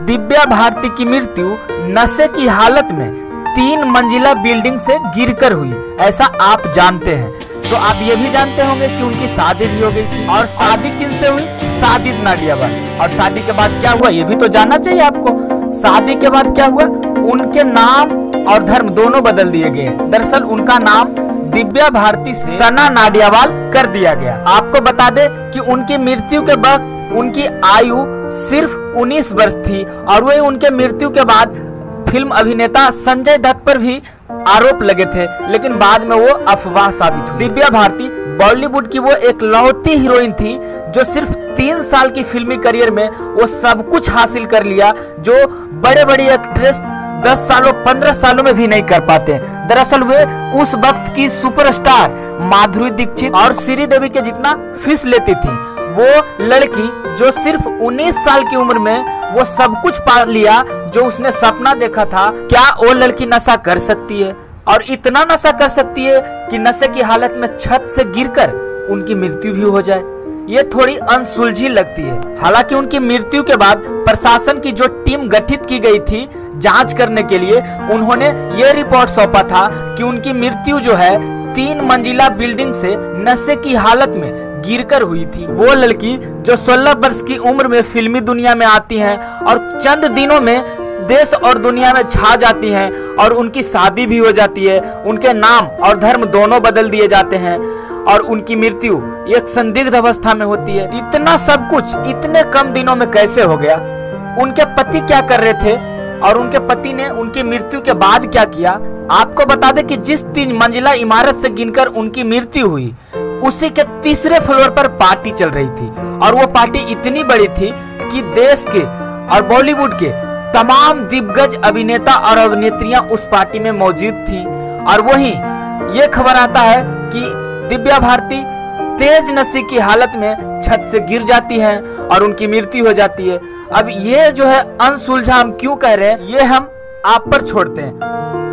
दिव्या भारती की मृत्यु नशे की हालत में 3 मंजिला बिल्डिंग से गिरकर हुई, ऐसा आप जानते हैं। तो आप ये भी जानते होंगे कि उनकी शादी भी हो गई थी, और शादी किनसे हुई? साजिद नाडियावाला। और शादी के बाद क्या हुआ ये भी तो जानना चाहिए आपको। शादी के बाद क्या हुआ? उनके नाम और धर्म दोनों बदल दिए गए। दरअसल उनका नाम दिव्या भारती से सना नाडियावाल कर दिया गया। आपको बता दे कि उनकी मृत्यु के वक्त उनकी आयु सिर्फ 19 वर्ष थी, और वे उनके मृत्यु के बाद फिल्म अभिनेता संजय दत्त पर भी आरोप लगे थे, लेकिन बाद में वो अफवाह साबित हुई। दिव्या भारती बॉलीवुड की वो एक लौती हीरोइन थी जो सिर्फ 3 साल की फिल्मी करियर में वो सब कुछ हासिल कर लिया जो बड़े बड़े एक्ट्रेस 10 सालों 15 सालों में भी नहीं कर पाते। दरअसल वे उस वक्त की सुपरस्टार माधुरी दीक्षित और श्रीदेवी के जितना फीस लेती थी। वो लड़की जो सिर्फ 19 साल की उम्र में वो सब कुछ पा लिया जो उसने सपना देखा था। क्या वो लड़की नशा कर सकती है? और इतना नशा कर सकती है कि नशे की हालत में छत से गिरकर उनकी मृत्यु भी हो जाए? ये थोड़ी अनसुलझी लगती है। हालांकि उनकी मृत्यु के बाद प्रशासन की जो टीम गठित की गई थी जांच करने के लिए, उन्होंने ये रिपोर्ट सौंपा था कि उनकी मृत्यु जो है 3 मंजिला बिल्डिंग से नशे की हालत में गिरकर हुई थी। वो लड़की जो 16 वर्ष की उम्र में फिल्मी दुनिया में आती हैं और चंद दिनों में देश और दुनिया में छा जाती हैं, और उनकी शादी भी हो जाती है, उनके नाम और धर्म दोनों बदल दिए जाते हैं, और उनकी मृत्यु एक संदिग्ध अवस्था में होती है। इतना सब कुछ इतने कम दिनों में कैसे हो गया? उनके पति क्या कर रहे थे और उनके पति ने उनकी मृत्यु के बाद क्या किया? आपको बता दें कि जिस 3 मंजिला इमारत से गिरकर उनकी मृत्यु हुई उसी के 3रे फ्लोर पर पार्टी चल रही थी, और वो पार्टी इतनी बड़ी थी कि देश के और बॉलीवुड के तमाम दिग्गज अभिनेता और अभिनेत्रियां उस पार्टी में मौजूद थी। और वहीं ये खबर आता है कि दिव्या भारती तेज नशे की हालत में छत से गिर जाती हैं और उनकी मृत्यु हो जाती है। अब ये जो है अनसुलझा हम क्यों कह रहे हैं, ये हम आप पर छोड़ते हैं।